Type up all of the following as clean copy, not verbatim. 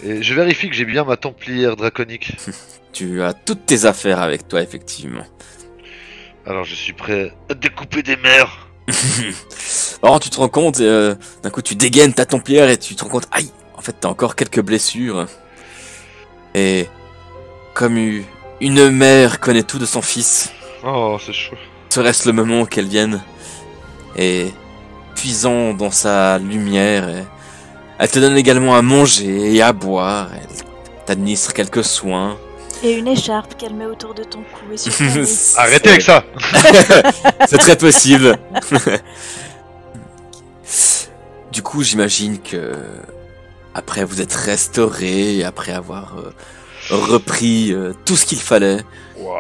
Et je vérifie que j'ai bien ma templière draconique. Tu as toutes tes affaires avec toi, effectivement. Alors je suis prêt à découper des mers. Alors tu te rends compte, d'un coup tu dégaines ta templière et tu te rends compte, aïe, en fait t'as encore quelques blessures. Et comme une mère connaît tout de son fils, Oh, c'est chaud. serait-ce le moment qu'elle vienne et puisant dans sa lumière, elle te donne également à manger et à boire, elle t'administre quelques soins. Et une écharpe qu'elle met autour de ton cou et sur ton nez. Arrêtez avec ça. C'est très possible. Du coup, j'imagine que après vous êtes restauré, après avoir repris tout ce qu'il fallait. Waouh.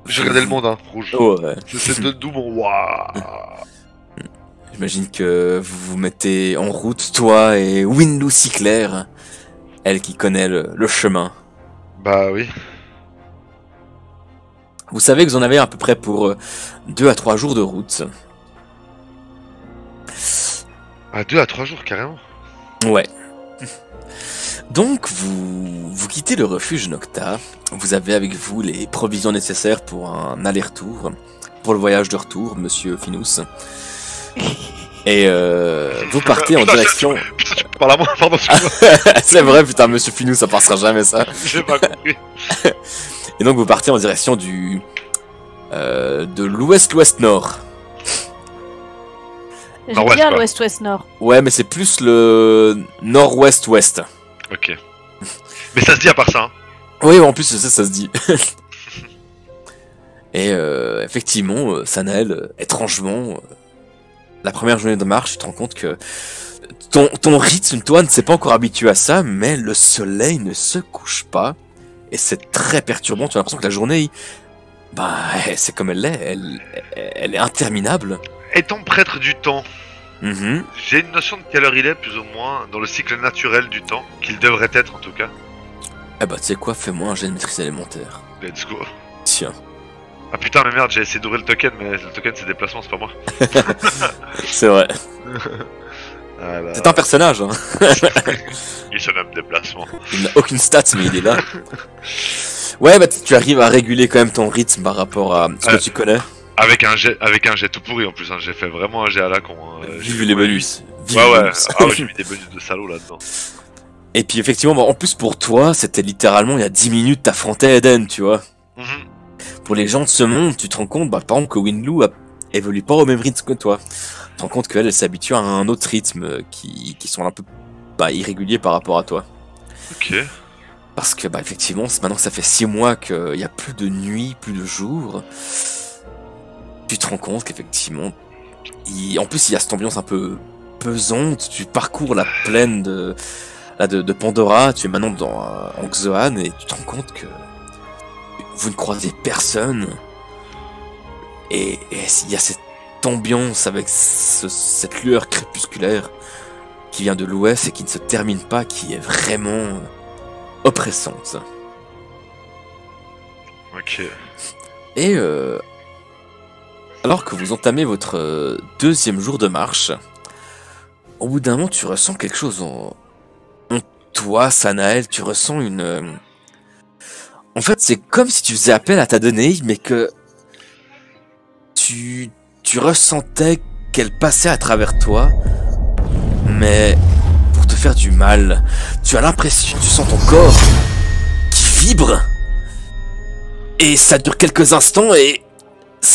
Je regardais le monde, hein, rouge. Oh, ouais. C'est d'où mon waouh. J'imagine que vous vous mettez en route, toi et Winlou Siclair, elle qui connaît le chemin. Bah oui. Vous savez que vous en avez à peu près pour 2 à 3 jours de route. À 2 à 3 jours carrément. Ouais. Donc vous quittez le refuge Nocta. Vous avez avec vous les provisions nécessaires pour un aller-retour, pour le voyage de retour, Monsieur Finous. Et vous partez en direction. Putain, tu parles à moi, pardon. C'est vrai, putain, Monsieur Finous, ça passera jamais ça. J'ai pas compris. Et donc vous partez en direction de l'ouest-ouest-nord. J'aime Nord-ouest, bien quoi. l'ouest-ouest-nord. Ouais, mais c'est plus le nord-ouest-ouest. Ok. Mais ça se dit à part ça. Hein. Oui, en plus, ça se dit. Et effectivement, Sanael, étrangement, la première journée de marche, tu te rends compte que ton rythme, toi, ne s'est pas encore habitué à ça, mais le soleil ne se couche pas. Et c'est très perturbant, tu as l'impression que la journée, bah, c'est comme elle l'est, elle est interminable. Étant prêtre du temps, Mhm. j'ai une notion de quelle heure il est, plus ou moins, dans le cycle naturel du temps, qu'il devrait être en tout cas. Eh bah, tu sais quoi, fais-moi un jet de maîtrise élémentaire. Let's go. Tiens. Ah putain, mais merde, j'ai essayé d'ouvrir le token, mais le token c'est déplacement, c'est pas moi. C'est vrai. Voilà. C'est un personnage, hein. Il se nomme déplacement. Il n'a aucune stat, mais il est là. Ouais, bah tu arrives à réguler quand même ton rythme par rapport à ce que tu connais. Avec un jet tout pourri en plus, hein. J'ai fait vraiment un jet à la con. Hein. Vive les bonus. Vive Ouais, les ouais. bonus. Ah ouais, j'ai mis des bonus de salaud là-dedans. Et puis effectivement, bah, en plus pour toi, c'était littéralement il y a 10 minutes, t'affrontais Eden, tu vois. Mhm. Pour les gens de ce monde, tu te rends compte, bah, par exemple, que Winlou évolue pas au même rythme que toi. Tu te rends compte qu'elle s'habitue à un autre rythme qui sont un peu irréguliers par rapport à toi. Ok. Parce que, bah, effectivement, maintenant que ça fait 6 mois qu'il n'y a plus de nuit, plus de jour, tu te rends compte qu'effectivement, en plus, il y a cette ambiance un peu pesante. Tu parcours la plaine de Pandora, tu es maintenant en Xoan, et tu te rends compte que vous ne croisez personne. Et il y a cette ambiance avec cette lueur crépusculaire qui vient de l'ouest et qui ne se termine pas, qui est vraiment oppressante. Ok. Et alors que vous entamez votre deuxième jour de marche, au bout d'un moment, tu ressens quelque chose en toi, Sanael. Tu ressens une... En fait, c'est comme si tu faisais appel à ta donnée, mais que tu ressentais qu'elle passait à travers toi, mais pour te faire du mal. Tu as l'impression, tu sens ton corps qui vibre, et ça dure quelques instants, et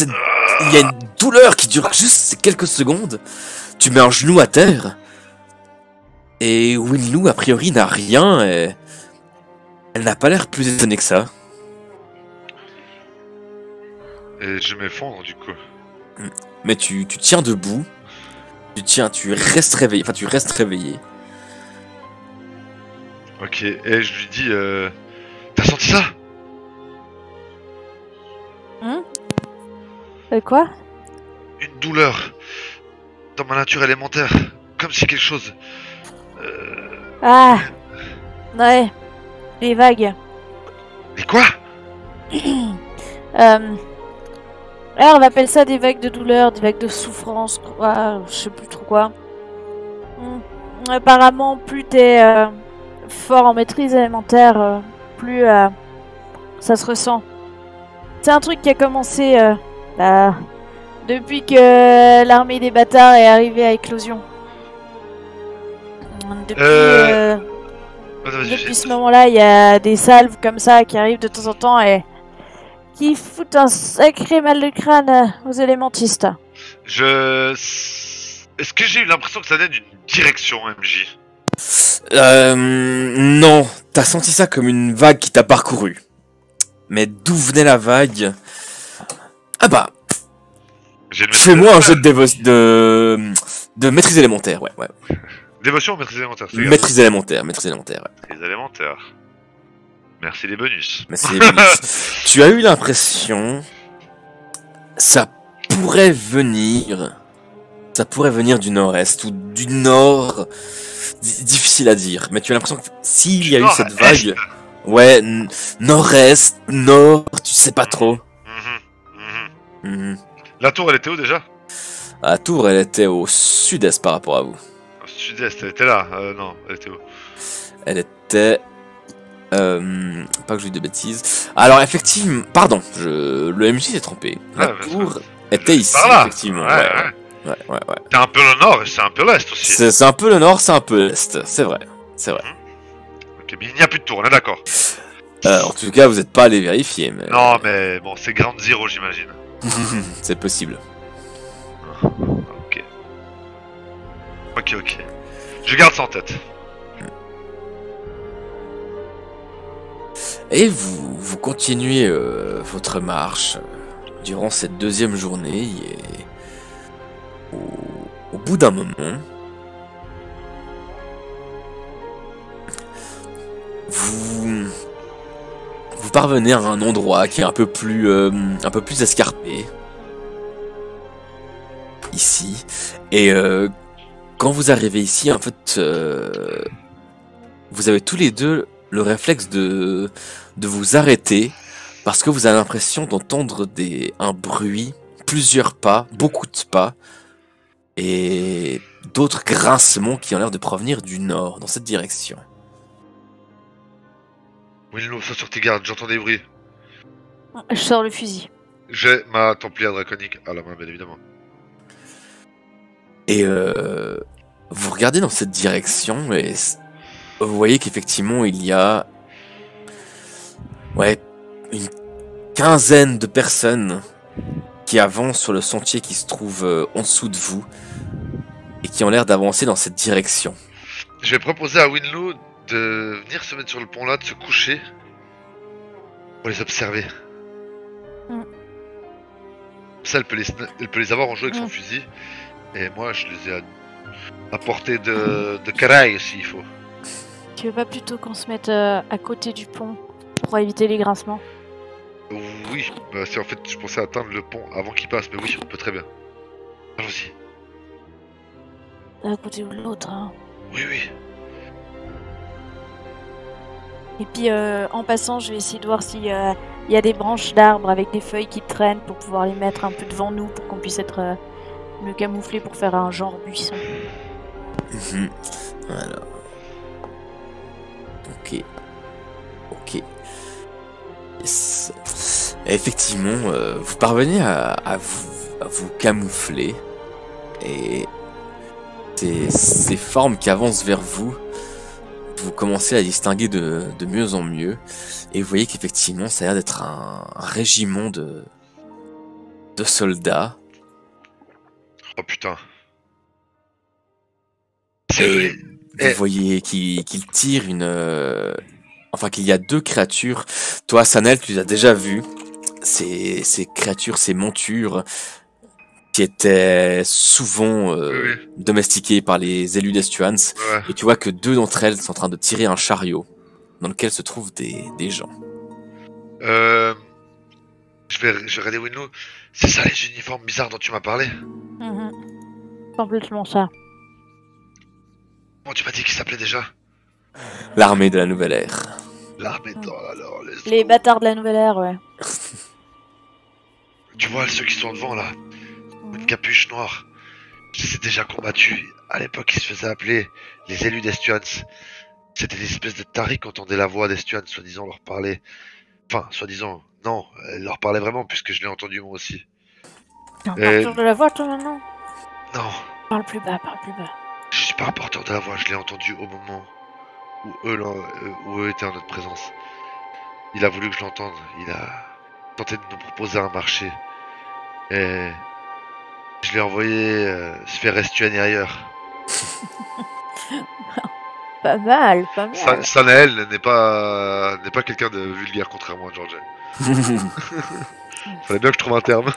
il y a une douleur qui dure juste ces quelques secondes. Tu mets un genou à terre, et Winlou, a priori, n'a rien, et elle n'a pas l'air plus étonnée que ça. Et je m'effondre du coup. Mais tu tiens debout, tu restes réveillé, enfin tu restes réveillé. Ok, et je lui dis t'as senti ça? Quoi? Une douleur dans ma nature élémentaire. Comme si quelque chose... Ah! Ouais. Les vagues. Mais quoi? Alors on appelle ça des vagues de douleur, des vagues de souffrance, quoi. Je sais plus trop quoi. apparemment, plus t'es fort en maîtrise élémentaire, plus ça se ressent. C'est un truc qui a commencé depuis que l'armée des bâtards est arrivée à Éclosion. Depuis ce moment-là, il y a des salves comme ça qui arrivent de temps en temps et qui foutent un sacré mal de crâne aux élémentistes. Est-ce que j'ai eu l'impression que ça venait d'une direction, MJ? Non, t'as senti ça comme une vague qui t'a parcouru. Mais d'où venait la vague? Ah bah, fais-moi un jeu de maîtrise élémentaire, ouais. Dévotion ou maîtrise élémentaire? Maîtrise élémentaire, ouais. Maîtrise élémentaire. Merci les bonus. Tu as eu l'impression... Ça pourrait venir du nord-est ou du nord... Difficile à dire, mais tu as l'impression que s'il y a eu cette vague... Ouais, nord-est, nord, tu sais pas trop. La tour, elle était où déjà? La tour, elle était au sud-est par rapport à vous. Au sud-est, elle était là. Non, elle était où? Elle était... pas que je dise de bêtises. Alors effectivement, pardon, le MJ s'est trompé. La tour était ici, effectivement. Ouais. C'est un peu le nord et c'est un peu l'est aussi. C'est un peu le nord, c'est un peu l'est, c'est vrai. Ok, mais il n'y a plus de tour, on est d'accord. En tout cas, vous n'êtes pas allé vérifier, mais... Non, mais bon, c'est Ground Zero, j'imagine. C'est possible. Ok. Je garde ça en tête. Et vous continuez votre marche durant cette deuxième journée et au bout d'un moment, vous parvenez à un endroit qui est un peu plus escarpé ici. Et quand vous arrivez ici, en fait, vous avez tous les deux le réflexe de vous arrêter parce que vous avez l'impression d'entendre un bruit, plusieurs pas, beaucoup de pas et d'autres grincements qui ont l'air de provenir du nord, dans cette direction. Winlow, sois sur tes gardes, j'entends des bruits. Je sors le fusil. J'ai ma templière draconique à la main, bien évidemment. Et vous regardez dans cette direction et vous voyez qu'effectivement il y a une quinzaine de personnes qui avancent sur le sentier qui se trouve en dessous de vous et qui ont l'air d'avancer dans cette direction. Je vais proposer à Winlow de venir se mettre sur le pont là, de se coucher pour les observer. Ça, elle peut les avoir en jeu avec son fusil. Et moi, je les ai à portée de caraille s'il faut. Tu veux pas plutôt qu'on se mette à côté du pont pour éviter les grincements? Oui, bah, c'est en fait, je pensais atteindre le pont avant qu'il passe, mais oui, on peut très bien. Allons-y. D'un côté ou de l'autre, hein. Oui. Et puis en passant, je vais essayer de voir s'il y a des branches d'arbres avec des feuilles qui traînent pour pouvoir les mettre un peu devant nous pour qu'on puisse être mieux camouflé pour faire un genre buisson. Alors. Ok. Yes. Effectivement, vous parvenez à vous camoufler et ces formes qui avancent vers vous, vous commencez à distinguer de mieux en mieux et vous voyez qu'effectivement ça a l'air d'être un régiment de soldats. Oh putain. Et vous voyez qu'il tire qu'il y a deux créatures. Toi, Sanel, tu les as déjà vues. Ces créatures, ces montures qui étaient souvent domestiquées par les élus d'Estuans. Ouais. Et tu vois que deux d'entre elles sont en train de tirer un chariot dans lequel se trouvent des gens. Je vais regarder Winlow. C'est ça les uniformes bizarres dont tu m'as parlé? Complètement ça. Comment tu m'as dit qu'ils s'appelaient déjà? L'armée de la nouvelle ère. L'armée de... Les bâtards de la nouvelle ère, ouais. Tu vois ceux qui sont devant là, une capuche noire. Je les ai déjà combattus. À l'époque, ils se faisaient appeler les élus d'Estuans. C'était des espèces de tarés qui entendaient la voix d'Estuans, soi-disant leur parler. Enfin, soi-disant, non, elle leur parlait vraiment, puisque je l'ai entendu moi aussi. T'es un porteur de la voix, toi, maintenant? Non, Parle plus bas, parle plus bas. je suis pas un porteur de la voix, je l'ai entendu au moment où eux étaient en notre présence. Il a voulu que je l'entende, il a tenté de nous proposer un marché. Et je l'ai envoyé se faire estuaner ailleurs. Pas mal, pas mal. Sanael n'est pas quelqu'un de vulgaire, contrairement à George. Fallait bien que je trouve un terme.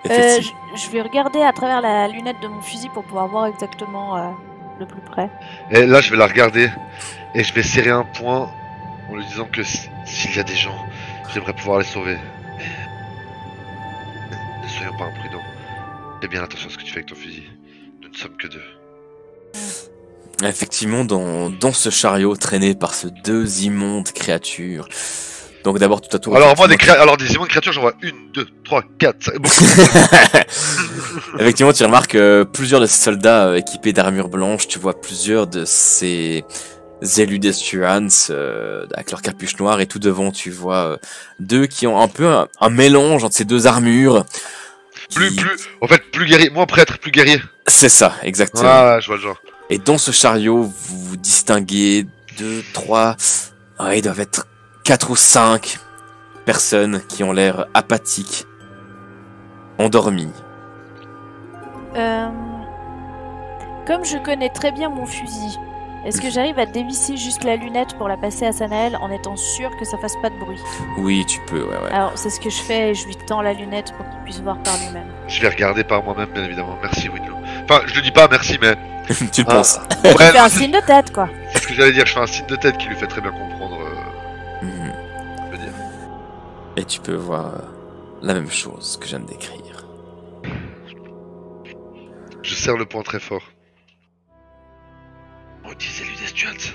Je vais regarder à travers la lunette de mon fusil pour pouvoir voir exactement le plus près. Et là, je vais la regarder et je vais serrer un poing en lui disant que s'il y a des gens, j'aimerais pouvoir les sauver. Mais ne soyons pas imprudents. Fais bien attention à ce que tu fais avec ton fusil. Nous ne sommes que deux. Effectivement, dans ce chariot traîné par ces deux immondes créatures. Donc d'abord tout à tour. Alors moi des immondes créatures, j'en vois 1, 2, 3, 4. Effectivement, tu remarques plusieurs de ces soldats équipés d'armure blanche. Tu vois plusieurs de ces élus d'Estuans avec leur capuche noire, et tout devant tu vois deux qui ont un peu un mélange entre ces deux armures. En fait, plus guerrier, moins prêtre, plus guerrier. C'est ça, exactement. Ah, je vois le genre. Et dans ce chariot, vous distinguez 2, 3, ils doivent être 4 ou 5 personnes qui ont l'air apathiques, endormies. Comme je connais très bien mon fusil, est-ce que j'arrive à dévisser juste la lunette pour la passer à Sanael en étant sûr que ça fasse pas de bruit? Oui, tu peux, ouais. Alors c'est ce que je fais et je lui tends la lunette pour qu'il puisse voir par lui-même. Je vais regarder par moi-même, bien évidemment. Merci, Winlow. Enfin, je le dis pas merci, mais... Tu le penses. Tu fais un signe de tête, quoi. C'est ce que j'allais dire, je fais un signe de tête qui lui fait très bien comprendre. Je veux dire. Et tu peux voir la même chose que je viens de décrire. Je serre le poing très fort. On disait lui des Stuarts.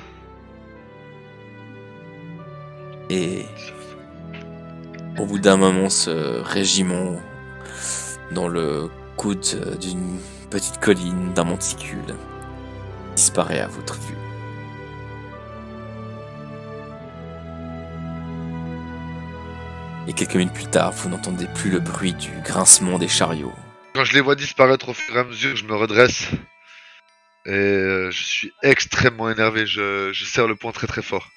Et au bout d'un moment, ce régiment, dans le coude d'une petite colline, d'un monticule, disparaît à votre vue. Et quelques minutes plus tard, vous n'entendez plus le bruit du grincement des chariots. Quand je les vois disparaître au fur et à mesure, je me redresse. Et je suis extrêmement énervé, je serre le poing très très fort.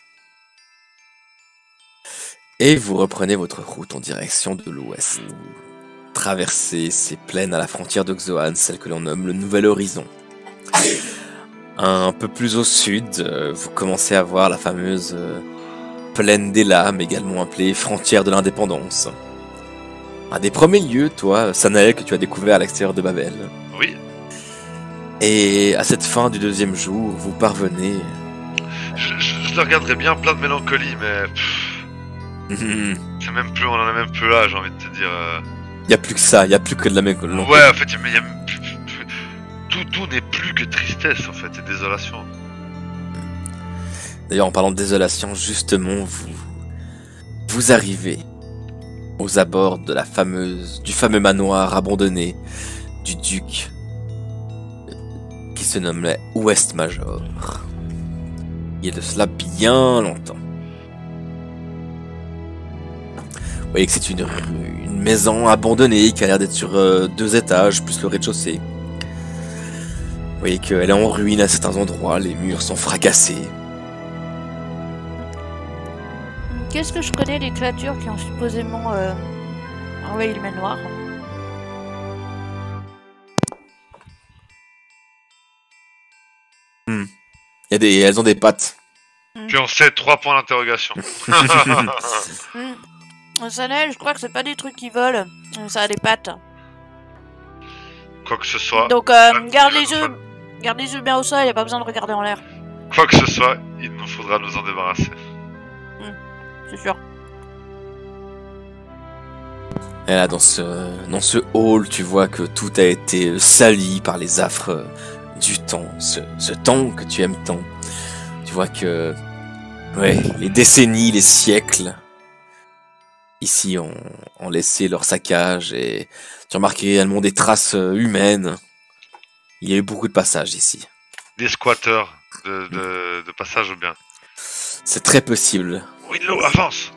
Et vous reprenez votre route en direction de l'ouest. Vous traversez ces plaines à la frontière de Xoan, celle que l'on nomme le Nouvel Horizon. Un peu plus au sud, vous commencez à voir la fameuse plaine des lames, également appelée frontière de l'indépendance. Un des premiers lieux, toi, Sanael, que tu as découvert à l'extérieur de Babel. Oui. Et à cette fin du deuxième jour, vous parvenez... Je le regarderais bien plein de mélancolie, mais... c'est même plus, on en a même plus là, j'ai envie de te dire... Y a plus que ça, y a plus que de la mélancolie. Ouais, en fait, tout n'est plus que tristesse, en fait, et désolation. D'ailleurs, en parlant de désolation, justement, vous arrivez aux abords de du fameux manoir abandonné du duc qui se nommait Ouest Major. Il y a de cela bien longtemps. Vous voyez que c'est une maison abandonnée qui a l'air d'être sur 2 étages, plus le rez-de-chaussée. Vous voyez qu'elle est en ruine à certains endroits, les murs sont fracassés. Qu'est-ce que je connais des créatures qui ont supposément envahi le manoir? Elles ont des pattes. Puis on sait 3 points d'interrogation. Sanael, je crois que c'est pas des trucs qui volent, ça a des pattes. Quoi que ce soit. Donc garde les yeux bien au sol, y a pas besoin de regarder en l'air. Quoi que ce soit, il nous faudra nous en débarrasser. C'est sûr. Et là, dans ce hall, tu vois que tout a été sali par les affres du temps. Ce temps que tu aimes tant. Tu vois que... Ouais, les décennies, les siècles, ici, ont laissé leur saccage. Et tu remarques également des traces humaines Il y a eu beaucoup de passages ici. Des squatteurs de passage ou bien. C'est très possible. Winlow, avance.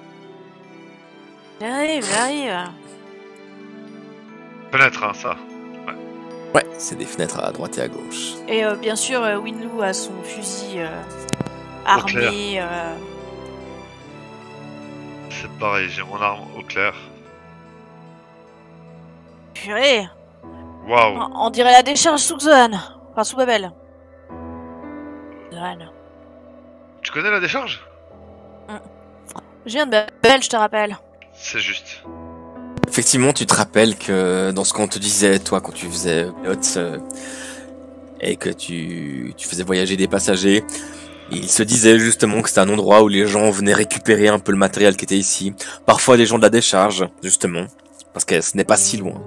J'arrive. Fenêtre, hein, ça. Ouais, c'est des fenêtres à droite et à gauche. Et bien sûr, Winloo a son fusil armé. C'est pareil, j'ai mon arme au clair. Purée, Waouh. on dirait la décharge sous Zohan. Enfin, sous Babel. Zohan. Tu connais la décharge? Je viens de Babel, je te rappelle. C'est juste. Effectivement, tu te rappelles que dans ce qu'on te disait, toi, quand tu faisais pilote et que tu faisais voyager des passagers, il se disait justement que c'était un endroit où les gens venaient récupérer un peu le matériel qui était ici. Parfois des gens de la décharge, justement, parce que ce n'est pas si loin.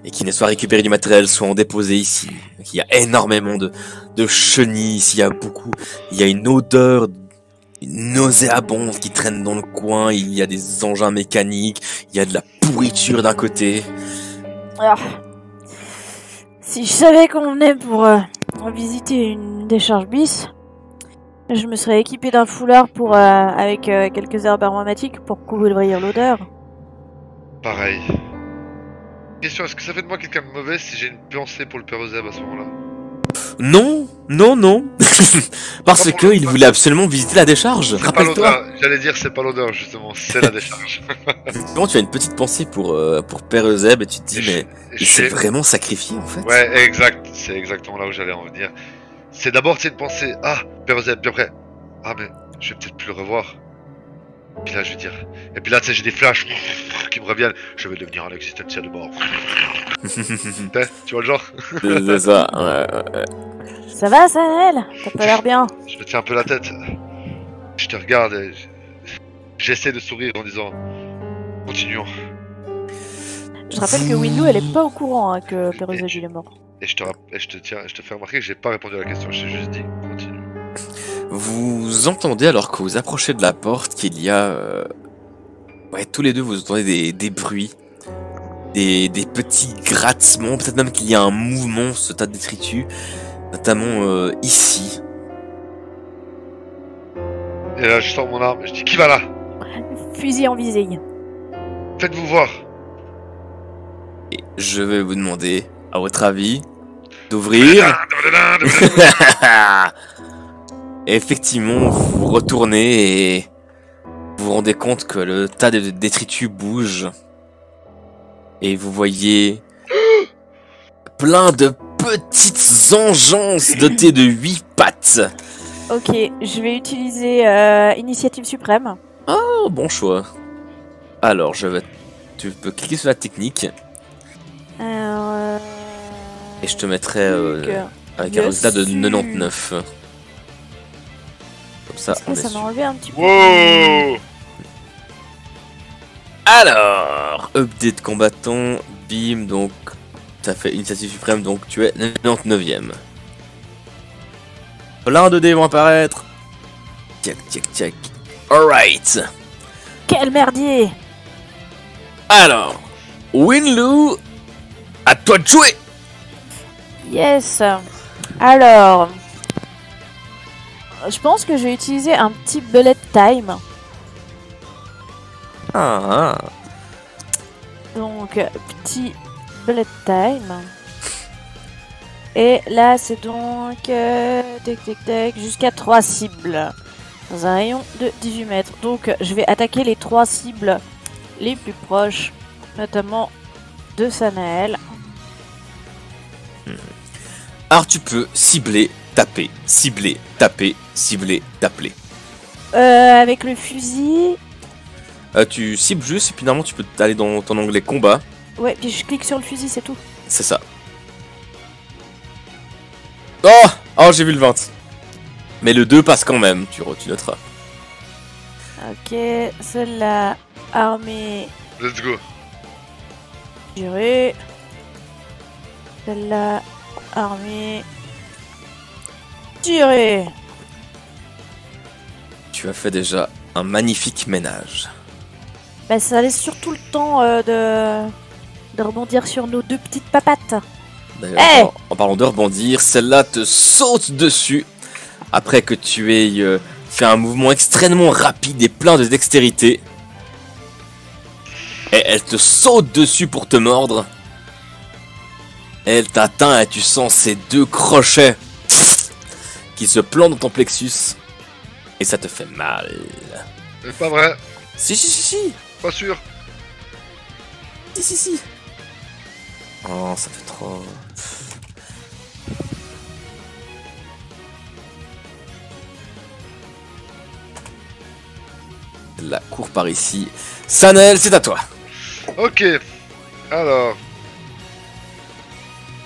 Et qu'ils ne soient récupérés du matériel, soit en déposé ici. Il y a énormément de chenilles ici, il y a une odeur nauséabonde qui traîne dans le coin, il y a des engins mécaniques, il y a de la pourriture d'un côté. Ah. Si je savais qu'on venait pour visiter une décharge bis, je me serais équipé d'un foulard avec quelques herbes aromatiques pour couvrir l'odeur. Pareil. Question, est-ce que ça fait de moi quelqu'un de mauvais si j'ai une pensée pour le père Euseb à ce moment-là? Non. Parce que il voulait absolument visiter la décharge, C'est pas rappelle-toi. l'odeur, j'allais dire c'est pas l'odeur justement, c'est la décharge. Effectivement, tu as une petite pensée pour Père Euseb et tu te dis, mais il s'est vraiment sacrifié en fait. Ouais, exact, c'est exactement là où j'allais en venir. C'est d'abord, c'est une pensée, ah, père Euseb, puis après, ah mais je vais peut-être plus le revoir. Puis là, je vais dire, et puis là, tu sais, j'ai des flashs qui me reviennent, je vais devenir un existentiel de mort. Tu vois le genre? C'est ça, ouais. Ça va, Sanel? T'as pas l'air bien. Je me tiens un peu la tête. Je te regarde et j'essaie de sourire en disant, continuons. Je rappelle que Winloo, elle est pas au courant hein, que Père Euseb il est mort. Et je te fais remarquer que j'ai pas répondu à la question, je t'ai juste dit, continue. Vous entendez alors que vous approchez de la porte qu'il y a... Ouais, tous les deux vous entendez des bruits, des petits grattements, peut-être même qu'il y a un mouvement, ce tas de détritus, notamment ici. Et là, je sors mon arme, je dis, qui va là? Fusil en visée. Faites-vous voir. Et je vais vous demander, à votre avis, d'ouvrir. Et effectivement, vous retournez et vous vous rendez compte que le tas de détritus bouge. Et vous voyez plein de petites engeances dotées de 8 pattes. Ok, je vais utiliser Initiative Suprême. Oh, bon choix. Alors, tu peux cliquer sur la technique. Et je te mettrai avec un résultat de 99. Comme ça, on est ça m'a sûr. enlevé un petit peu. Wow. Alors, update combattant, bim, donc ça fait initiative suprême, donc tu es 99ème. Plein de dés vont apparaître. Tiac. Alright. Quel merdier! Alors, Winloo, à toi de jouer. Yes! Alors... Je pense que je vais utiliser un petit bullet time. Ah. Donc, petit bullet time. Et là, c'est donc... jusqu'à 3 cibles. Dans un rayon de 18 mètres. Donc, je vais attaquer les 3 cibles les plus proches. Notamment de Sanael. Alors tu peux cibler, taper, cibler, taper, cibler, taper. Avec le fusil... Tu cibles juste et puis normalement tu peux aller dans ton onglet combat. Ouais, puis je clique sur le fusil, c'est tout. C'est ça. Oh, j'ai vu le 20. Mais le 2 passe quand même, tu noteras. Ok, celle-là, armée, Let's go. tirée. Celle-là, armée, tirée. Tu as fait déjà un magnifique ménage. Bah, ça laisse surtout le temps de rebondir sur nos 2 petites papates. D'ailleurs, Hey en parlant de rebondir, celle-là te saute dessus après que tu aies fait un mouvement extrêmement rapide et plein de dextérité. Et elle te saute dessus pour te mordre. Elle t'atteint et tu sens ces deux crochets qui se plantent dans ton plexus. Et ça te fait mal. C'est pas vrai, Si, si, si, si. pas sûr. Si, si, si. Oh, ça fait trop... La cour par ici. Sanel, c'est à toi. Ok, alors...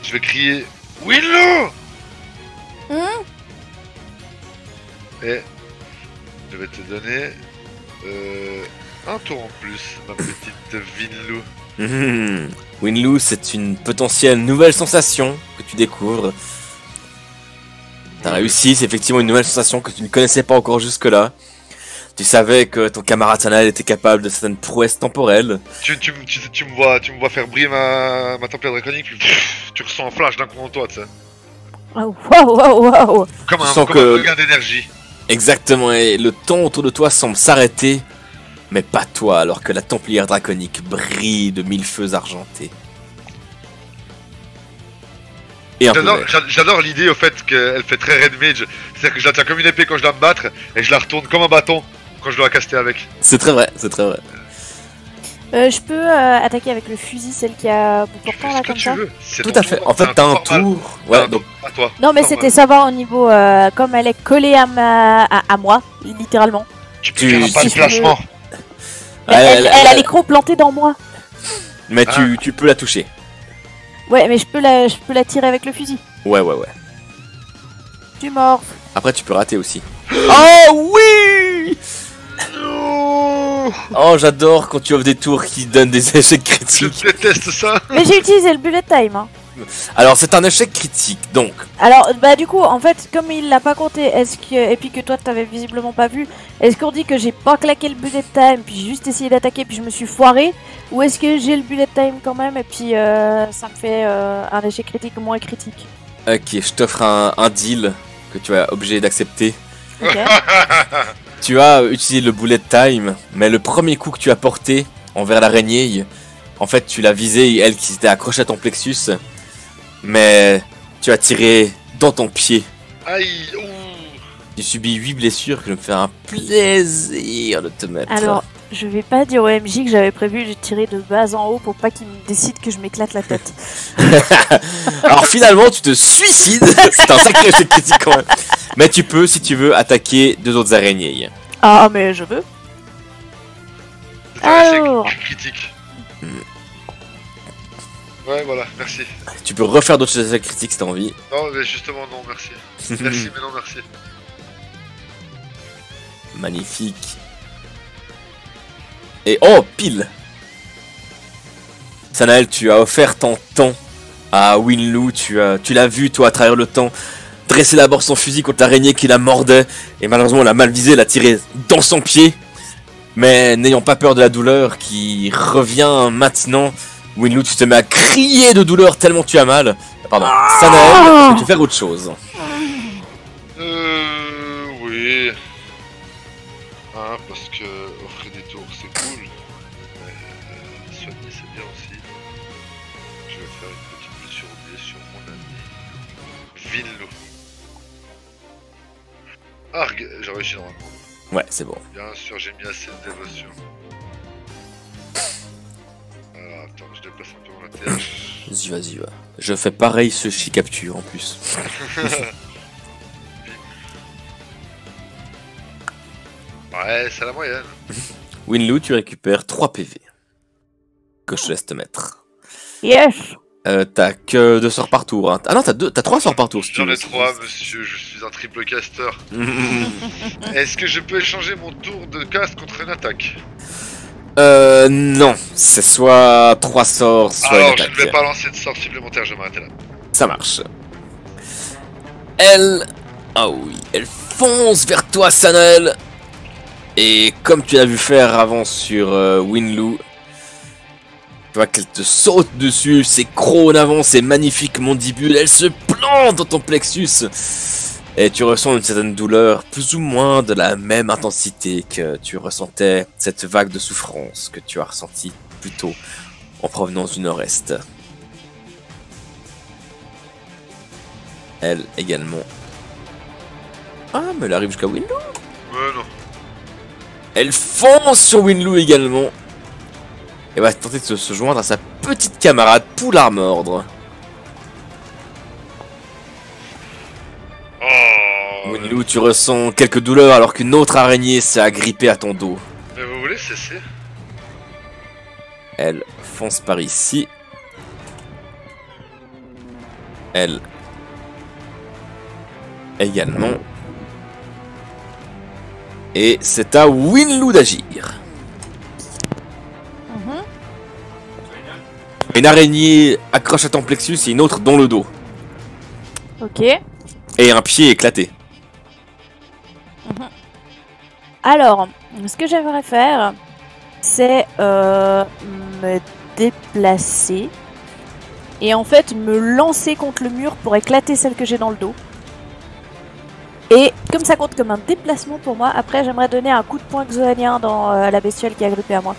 Je vais crier... Winlo. Et... Je vais te donner... un tour en plus, ma petite Winlo. Winloo, c'est une potentielle nouvelle sensation que tu découvres. T'as réussi, c'est effectivement une nouvelle sensation que tu ne connaissais pas encore jusque-là. Tu savais que ton camarade Sanel était capable de certaines prouesses temporelles. Tu me vois faire briller ma tempête draconique, puis tu ressens un flash d'un coup en toi, tu sais. Waouh, waouh, waouh. Comme un sens comme que- un regain d'énergie. Exactement, et le temps autour de toi semble s'arrêter, mais pas toi, alors que la templière draconique brille de mille feux argentés. Et un peu J'adore, vert. j'adore l'idée au fait qu'elle fait très red mage. C'est-à-dire que je la tiens comme une épée quand je dois me battre, et je la retourne comme un bâton quand je dois caster avec. C'est très vrai, c'est très vrai. Je peux attaquer avec le fusil, celle qui a bout Tu fais portant ce là que comme tu ça. veux. C'est Tout ton à fait. tour, En fait, c'est t'as un normal. tour. T'as Ouais, un donc tour à toi. Non, mais Normal. c'était savoir au niveau comme elle est collée à moi, littéralement. Tu peux tu- faire un pas de si- placement. Elle a les crocs plantés dans moi. Mais Ah. tu peux la toucher. Ouais, mais je peux la tirer avec le fusil. Ouais, ouais, ouais. Tu morphes. Après, tu peux rater aussi. Oh oui! Oh, j'adore quand tu offres des tours qui donnent des échecs Je critiques. déteste ça. Mais j'ai utilisé le bullet time. Hein. Alors, c'est un échec critique, donc. Alors, bah du coup, en fait, comme il l'a pas compté, est-ce que et puis que toi t'avais visiblement pas vu, est-ce qu'on dit que j'ai pas claqué le bullet time, puis j'ai juste essayé d'attaquer, puis je me suis foiré, ou est-ce que j'ai le bullet time quand même, et puis ça me fait un échec critique moins critique. Ok, je t'offre un deal que tu es obligé d'accepter. Ok. Tu as utilisé le bullet time, mais le premier coup que tu as porté envers l'araignée, en fait, tu l'as visé, elle qui s'était accrochée à ton plexus, mais tu as tiré dans ton pied. Aïe. Ouh. Tu subis 8 blessures que je me fais un plaisir de te mettre. Alors, je vais pas dire au MJ que j'avais prévu de tirer de bas en haut pour pas qu'il me décide que je m'éclate la tête. Alors finalement, tu te suicides. C'est un sacré échec critique quand même. Mais tu peux, si tu veux, attaquer deux autres araignées. Ah, mais je veux. C'est un échec Alors. critique. Ouais, voilà, merci. Tu peux refaire d'autres échecs critiques si t'as envie. Non, mais justement, non, merci. Merci, mais non, merci. Magnifique. Et oh, pile. Sanael, tu as offert ton temps à Winloo. Tu l'as vu, toi, à travers le temps, dresser d'abord son fusil contre l'araignée qui la mordait. Et malheureusement, elle a mal visé, l'a tiré dans son pied. Mais n'ayant pas peur de la douleur qui revient maintenant, Winloo, tu te mets à crier de douleur tellement tu as mal. Pardon. Sanael, tu peux faire autre chose. Oui. Hein, parce que offrir des tours c'est cool. Mais soigner c'est bien aussi. Je vais faire une petite blessure oubliée sur mon ami Vinlo. Arg, j'ai réussi normalement. Ouais, c'est bon. Bien sûr, j'ai mis assez de dévotion. Alors attends, je déplace un peu mon ATH. Vas-y, vas-y, va. Je fais pareil ce chi capture en plus. Ouais, c'est la moyenne. Winloo, tu récupères 3 PV. Que je te laisse te mettre. Yes. T'as que 2 sorts par tour. Hein. Ah non, t'as 3 sorts par tour. Si tu J'en veux. ai 3, monsieur, je suis un triple caster. Est-ce que je peux échanger mon tour de cast contre une attaque? Non. C'est soit 3 sorts, soit Alors, une je attaque. ne vais pas lancer de sort supplémentaire, je vais m'arrêter là. Ça marche. Elle... Ah oui, elle fonce vers toi, Sanael. Et comme tu l'as vu faire avant sur Winloo, Tu vois qu'elle te saute dessus, ses crocs en avant, ses magnifiques mandibules, elle se plante dans ton plexus. Et tu ressens une certaine douleur, plus ou moins de la même intensité que tu ressentais cette vague de souffrance que tu as ressentie plus tôt en provenance du nord-est. Elle également. Ah, mais elle arrive jusqu'à Winloo. Ouais, non. Elle fonce sur Winloo également. Et va tenter de se joindre à sa petite camarade pour la mordre. Oh. Winloo, tu ressens quelques douleurs alors qu'une autre araignée s'est agrippée à ton dos. Mais vous voulez cesser? Elle fonce par ici. Elle également. Et c'est à Winloo d'agir. Une araignée accroche à ton plexus et une autre dans le dos. Ok. Et un pied éclaté. Alors, ce que j'aimerais faire, c'est me déplacer et en fait me lancer contre le mur pour éclater celle que j'ai dans le dos. Et comme ça compte comme un déplacement pour moi, après j'aimerais donner un coup de poing xoanien dans la bestiole qui est agrippée à moi.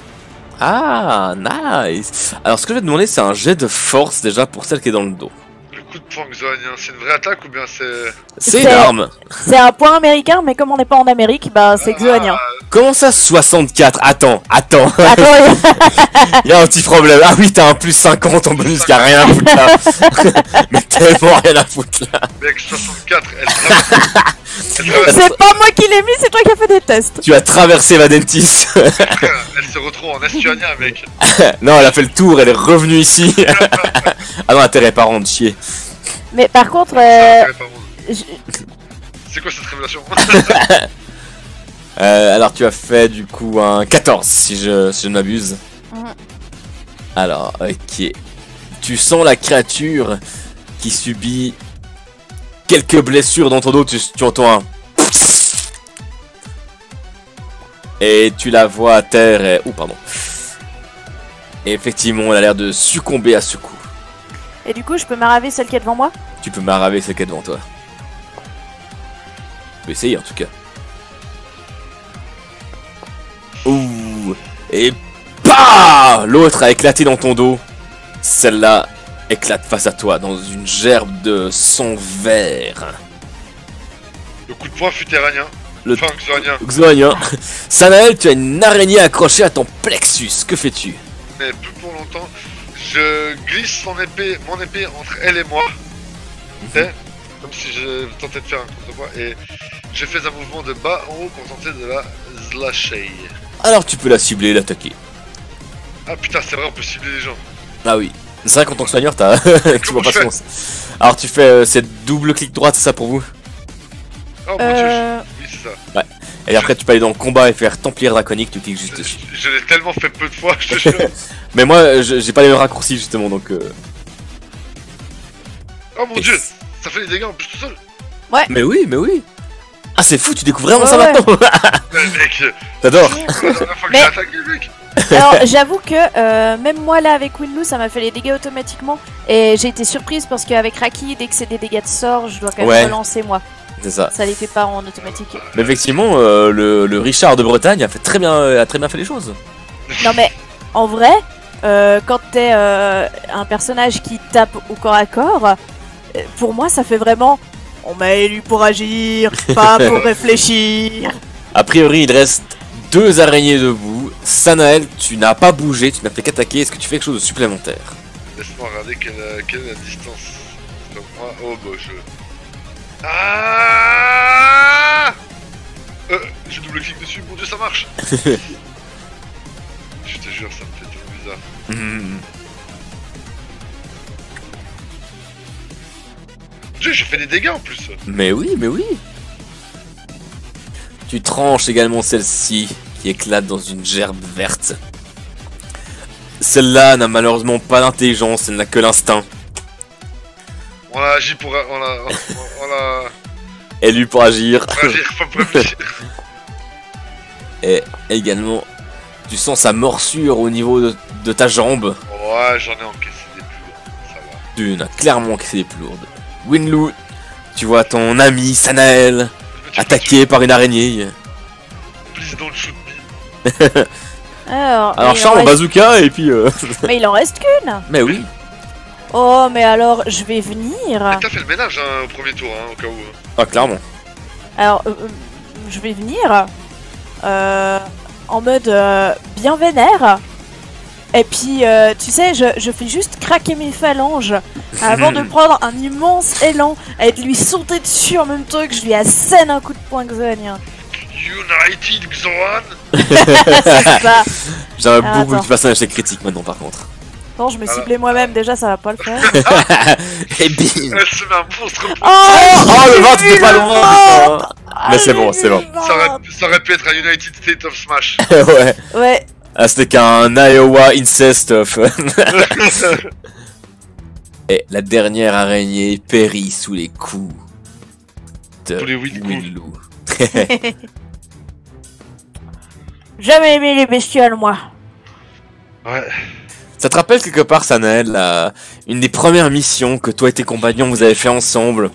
Ah, nice. Alors ce que je vais te demander, c'est un jet de force déjà pour celle qui est dans le dos. Le coup de poing xoanien, c'est une vraie attaque ou bien c'est... C'est une arme. C'est un point américain, mais comme on n'est pas en Amérique, bah c'est xoanien. Comment ça 64? Attends. Attends, Il y a un petit problème. Ah oui, t'as un plus 50 en bonus, y'a rien à foutre là. Mais tellement rien à foutre là. Mec, 64, elle traverse... c'est pas moi qui l'ai mis, c'est toi qui as fait des tests. Tu as traversé Vadentis. Elle se retrouve en estuanien, mec. Non, elle a fait le tour, elle est revenue ici. Ah non, intérêt par de chier. Mais par contre, C'est quoi cette révélation? Alors tu as fait du coup un 14 si je ne m'abuse. Alors, ok. Tu sens la créature qui subit quelques blessures dans ton dos, tu entends un... Et tu la vois à terre et... Oh, pardon. Et effectivement, elle a l'air de succomber à ce coup. Et du coup, je peux m'arraver celle qui est devant moi? Tu peux m'arraver celle qui est devant toi. Tu peux essayer en tout cas. Ouh. Et... PAH! L'autre a éclaté dans ton dos. Celle-là éclate face à toi dans une gerbe de sang vert. Le coup de poing futéranien. Le Enfin, xoanien. Xoanien. Sanael, tu as une araignée accrochée à ton plexus. Que fais-tu? Mais plus pour longtemps, je glisse mon épée entre elle et moi. Comme si je tentais de faire un contre-poids. Et je fais un mouvement de bas en haut pour tenter de la slasher. Alors tu peux la cibler et l'attaquer. Ah putain, c'est vrai, on peut cibler les gens. Ah oui. C'est vrai qu'en tant que soigneur, t'as... tu vois pas ce qu'on sait. Alors tu fais cette double clic droite, c'est ça pour vous? Oh mon dieu, oui c'est ça. Ouais. Et après tu peux aller dans le combat et faire Templier Draconique, tu cliques juste dessus. Je l'ai tellement fait peu de fois, je te jure. Mais moi, j'ai pas les mêmes raccourcis justement, donc... Oh mon dieu, ça fait des dégâts en plus tout seul. Ouais. Mais oui, mais oui. Ah c'est fou, tu découvres vraiment ça ouais. maintenant. Mec, T'adores. c'est la dernière fois que Mais- j'ai attaqué mec. Alors, j'avoue que même moi là avec Winloo, ça m'a fait les dégâts automatiquement. Et j'ai été surprise parce qu'avec Raki, dès que c'est des dégâts de sort, je dois quand même Ouais. relancer moi. C'est ça. Ça les fait pas en automatique. Mais effectivement, le Richard de Bretagne a très bien fait les choses. Non mais en vrai, quand t'es un personnage qui tape au corps à corps, pour moi ça fait vraiment on m'a élu pour agir, pas pour réfléchir. A priori, il reste 2 araignées debout. Sanael, tu n'as pas bougé, tu n'as fait qu'attaquer. Est-ce que tu fais quelque chose de supplémentaire? Laisse-moi regarder quelle est la distance. Donc moi, oh bah je... Ah je double-clique dessus, mon dieu ça marche. Je te jure, ça me fait trop bizarre. J'ai fait des dégâts en plus. Mais oui, mais oui. Tu tranches également celle-ci qui éclate dans une gerbe verte. Celle-là n'a malheureusement pas d'intelligence, elle n'a que l'instinct. On a agi pour... On a... Élu pour agir. Pour agir, faut pas réfléchir. Et également, tu sens sa morsure au niveau de ta jambe. Oh Ouais, j'en ai encaissé des plus lourds, ça va. Tu n'as clairement que c'est les plus lourdes. Winloo, tu vois ton ami Sanael attaqué par une araignée. Please don't shoot me. Alors, Alors il charme en en reste- bazooka et puis... Mais il en reste qu'une. Mais oui. Oh, mais alors, je vais venir. Mais t'as fait le ménage hein, au premier tour, hein, au cas où. Ah clairement. Alors, je vais venir en mode bien vénère. Et puis, tu sais, je fais juste craquer mes phalanges avant de prendre un immense élan et de lui sauter dessus en même temps que je lui assène un coup de poing xogne. United Xoan. C'est ça. J'aimerais Ah, beaucoup que attends. tu fasses un échec critique maintenant par contre. Bon, je me Alors. ciblais moi-même, déjà ça va pas le faire. Et bim. Elle se met un monstre. Oh, Oh le 20 t'étais pas loin putain. Mais c'est bon, c'est bon. Ça aurait pu être un United State of Smash. Ouais. Ouais, Ah c'était qu'un Iowa incest of... Et la dernière araignée périt sous les coups de Tous les Winloo. Winloo. jamais aimé les bestioles, moi. Ouais. Ça te rappelle quelque part, Sanael, une des premières missions que toi et tes compagnons vous avez fait ensemble,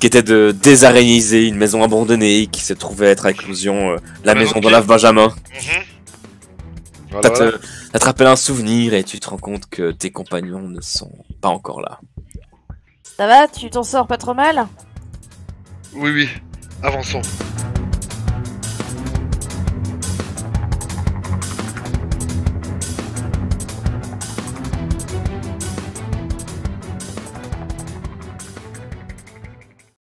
qui était de désaraigniser une maison abandonnée qui se trouvait être à l'éclosion la maison de Lave Benjamin. Voilà, voilà. Ça te rappelle un souvenir et tu te rends compte que tes compagnons ne sont pas encore là. Ça va, tu t'en sors pas trop mal? Oui, oui. Avançons.